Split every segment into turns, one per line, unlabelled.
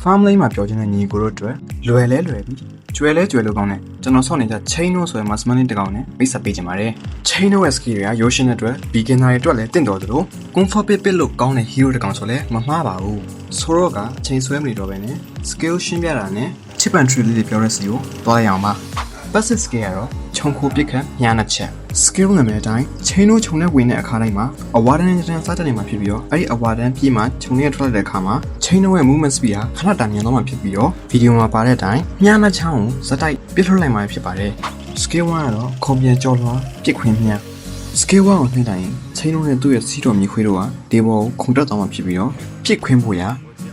family မှာပြောချင်တဲ့ညီကိုတို့အတွက်လွယ်ပြီကျွဲလို့ကောင်းတယ်ကျွန်တော်ဆောက်နေကြ chain တို့ဆိုရင် mastermind တစ်ကောင်နဲ့မိတ်ဆက်ပေးချင်ပါတယ် chain တို့ရဲ့ skill တွေက Yoshi နဲ့အတွက် beginner တွေအတွက်လည်းတင့်တော်သလို comfort ပစ်လို့ကောင်းတဲ့ hero တစ်ကောင်ဆိုလည်းမမှားပါဘူးဆိုတော့က chain ဆွဲမနေတော့ဘဲနဲ့ skill ရှင်းပြတာနဲ့ chip and tree လေးတွေပြောတဲ့စီကိုတွားလိုက်အောင်ပါ passive skill ကတော့ခြုံခိုပစ်ခတ်ညာနှစ်ချက် skill နာမည်အတိုင်း chain တို့ခြုံနဲ့ဝင်တဲ့အခါတိုင်းမှာအဝါဒန်နဲ့စတဲ့နေမှာဖြစ်ပြီးတော့အဲ့ဒီအဝါဒန်ပြီးမှခြုံနဲ့ထွက်လာတဲ့အခါမှာ chain တို့ရဲ့ movement speed ဟာခဏတာမြန်တော့မှဖြစ်ပြီးတော့ video မှာပါတဲ့အတိုင်းညာနှစ်ချောင်းကိုဇက်တိုက်ပစ်ထွက်လိုက်မှာဖြစ်ပါတယ် skill 1ကတော့ခုံပြန်ကြော်လွှာပစ်ခွင့်မြတ် skill 1ကိုနှိမ့်တိုင်း chain တို့နဲ့သူ့ရဲ့စီးတော်မြေခွေးတို့ကဒီဘောကိုခုန်တက်သွားမှာဖြစ်ပြီးတော့ပစ်ခွင့်ဖို့ရ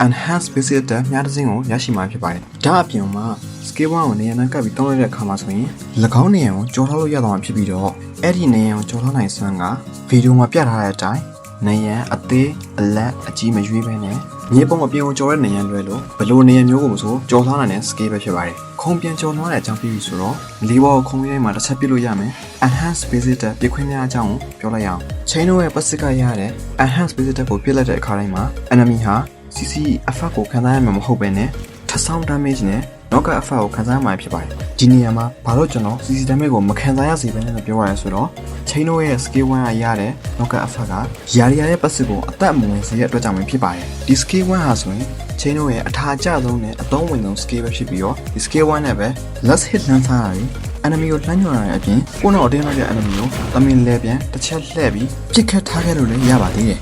enhance visitor မြားတစ်စင်းကိုရရှိမှာဖြစ်ပါတယ်ဒါအပြင်မှာ skill 1ကိုနေရာနဲ့ကပ်ပြီးတောင်းလိုက်တဲ့အခါမှာဆိုရင်၎င်းနေရာကိုကြော်ထားလို့ရတော့မှာဖြစ်ပြီးတော့အဲ့ဒီနေရာကိုကြော်ထားနိုင်စွမ်းကဗီဒီယိုမှာပြထားတဲ့အတိုင်းနေရာအသေးအလက်အကြီးမရွေးဘဲနဲ့မြေပုံအပြင်ကိုကြော်တဲ့နေရာလွဲလို့ဘလို့နေရာမျိုးကိုမဆိုကြော်ထားနိုင်တဲ့ skill ပဲဖြစ်ပါတယ်ခုံပြန်ကြော်ထားတဲ့အကြောင်းပြီးပြီဆိုတော့လီဘောကိုခုံရိုင်းမှာတစ်ချက်ပြစ်လို့ရမယ် enhance visitor ပြခွင့်များအကြောင်းကိုပြောလိုက်အောင် chain တို့ရဲ့ passive ကရတဲ့ enhance visitor ကိုပြစ်လိုက်တဲ့အခါတိုင်းမှာ enemy ဟာ CC effect ကိုခံစားရမှာမဟုတ်ဘဲနဲ့ထဆောင်း damage နဲ့ knock effect ကိုခံစားရမှာဖြစ်ပါတယ်ဒီနေရာမှာဘာလို့ကျွန်တော် CC damage ကိုမခံစားရစေဘဲနဲ့ပြောရလဲဆိုတော့ chain တို့ရဲ့ skill 1ကရတဲ့ knock effect ကယာရီယာရဲ့ passive ကိုအသက်မဝင်စေတဲ့အတွက်ကြောင့်ပဲဖြစ်ပါတယ်ဒီ skill 1ဟာဆိုရင် chain တို့ရဲ့အထာအကျဆုံးနဲ့အသုံးဝင်ဆုံး skill ပဲဖြစ်ပြီးတော့ဒီ skill 1နဲ့ပဲ last hit လမ်းစားတာတွေ enemy ကိုလှမ်းညွှန်ရတဲ့အပြင်ကိုယ်တော့အတင်းလိုက်တဲ့ enemy ကိုသမင်လဲပြန်တစ်ချက်လှည့်ပြီးပစ်ခတ်ထားခဲ့လို့လည်းရပါသေးတယ်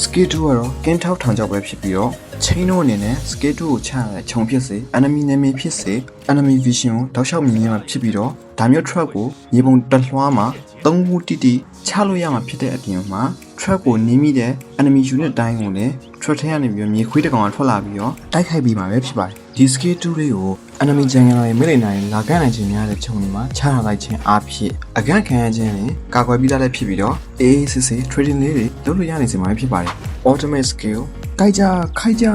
skill 2ကတော့ကင်းထောက်ထောင်ကြောက်ပဲဖြစ်ပြီးတော့ chain တို့အနေနဲ့ skill 2ကိုချရတဲ့ခြုံဖြစ်စေ enemy နာမည်ဖြစ်စေ enemy vision ကိုတောက်လျှောက်မြင်ရမှာဖြစ်ပြီးတော့ဒါမျိုး trap ကိုမြေပုံတလွှားမှာ3ခုတိချလို့ရမှာဖြစ်တဲ့အပြင်မှာ trap ကိုနင်းမိတဲ့ enemy unit တိုင်းကိုလည်း trap ထဲကနေပြီးမြေခွေးတစ်ကောင်ကထွက်လာပြီးတော့တိုက်ခိုက်ပြီးမှာပဲဖြစ်ပါတယ်ဒီ skill 2လေးကို enemy jungle တွေမိလိန်နိုင်လာကန့်နိုင်ခြင်းများတဲ့ခြုံတွေမှာချထားလိုက်ခြင်းအဖြစ်အကန့်ခံရခြင်းနဲ့ကာကွယ်ပြီးသားလည်းဖြစ်ပြီးတော့ AACC trading လေးတွေလုပ်လို့ရနေစမှာဖြစ်ပါတယ် ultimate skill ကြိုက်ကြ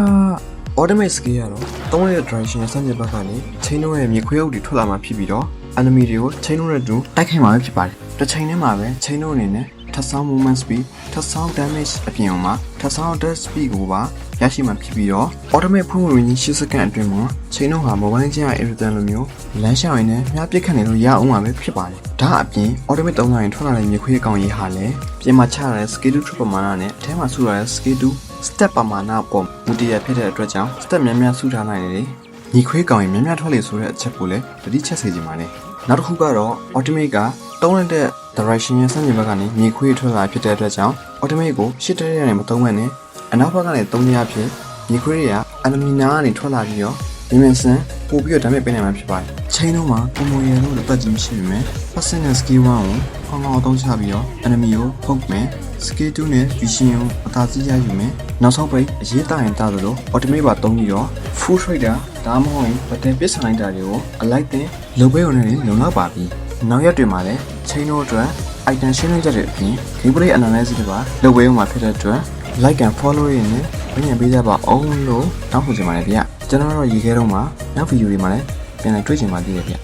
ultimate skill ကတော့သုံးတဲ့ direction စမ်းကြဘက်ကနေ chain တို့ရဲ့မြေခွေးအုပ်တွေထွက်လာမှာဖြစ်ပြီးတော့ enemy တွေကို chain တို့နဲ့တူတိုက်ခိုက်မှာဖြစ်ပါတယ်တစ်ချိန်တည်းမှာပဲ chain တို့အနေနဲ့ထပ်ဆောင် movement speed ထပ်ဆောင် damage အပြင်မှာထပ်ဆောင် dash speed ကိုပါရရှိမှာဖြစ်ပြီးတော့ automate ဖွင့်ဝင်ကြီး10စက္ကန့်အတွင်းမှာ chain တို့ဟာ mobile ချင်းအ irritant လိုမျိုးလမ်းလျှောက်ရင်းနဲ့မြားပစ်ခတ်နေလို့ရအောင်မှာပဲဖြစ်ပါတယ်ဒါအပြင် automate သုံးလိုက်ရင်ထွက်လာတဲ့မြေခွေးကောင်ကြီးဟာလည်းပြင်မှာချရတဲ့ skill 2 trip ပမာဏနဲ့အထဲမှာဆူရတဲ့ skill 2 step ပမာဏပေါ်မူတည်ရဖြစ်တဲ့အတွက်ကြောင့် step များများဆူထားနိုင်တယ်ညီခွေးကောင်ရင်များများထွက်လေဆိုတဲ့အချက်ကိုလည်းတတိချက်စေချင်ပါတယ်နောက်တစ်ခုကတော့ ultimate ကတုံးလိုက်တဲ့ direction ရဲ့စမ်းကြဘက်ကနေညီခွေးထွက်လာဖြစ်တဲ့အတွက်ကြောင့် ultimate ကိုရှစ်တဲရဲနဲ့မသုံးဘဲနဲ့အနောက်ဘက်ကနေသုံးရဖြစ်ညီခွေးတွေက enemy နားကနေထွက်လာပြီးတော့ဒီမန်ဆန်ပို့ပြီးတော့ damage ပေးနိုင်မှာဖြစ်ပါတယ် chain တို့မှာပုံမှန်ရလို့တက်ကြီးမရှိပေမဲ့ personal skill 1ကိုကောင်းကောင်းအသုံးချပြီးတော့ enemy ကိုဖုတ်မယ် skill 2နဲ့ vision ကိုအသာစီးရယူမယ်နောက်ဆုံးပိတ်အရေးတာရင်တာသလို ultimate ပါသုံးပြီးတော့ full trader ဒါမှမဟုတ်ရင်ဗတန်ပစ်ဆိုင်တာတွေကိုအလိုက်တင်လုံပေးုံနဲ့လုံလောက်ပါပြီနောက်ရက်တွေမှာလည်း chain တို့အတွက် item ရှင်းလင်းချက်တွေအပြင် gameplay analysis တွေပါလုပ်ပေးအောင်မှာဖြစ်တဲ့အတွက် like and follow ရင်းနဲ့ဝင်ရင်ပေးကြပါအောင်လို့တောင်းဆိုချင်ပါတယ်ဗျကျွန်တော်တို့ရေခဲတော့မှာနောက်ဗီဒီယိုတွေမှာလည်းပြန်လည်တွေ့ချင်ပါသေးတယ်ဗျ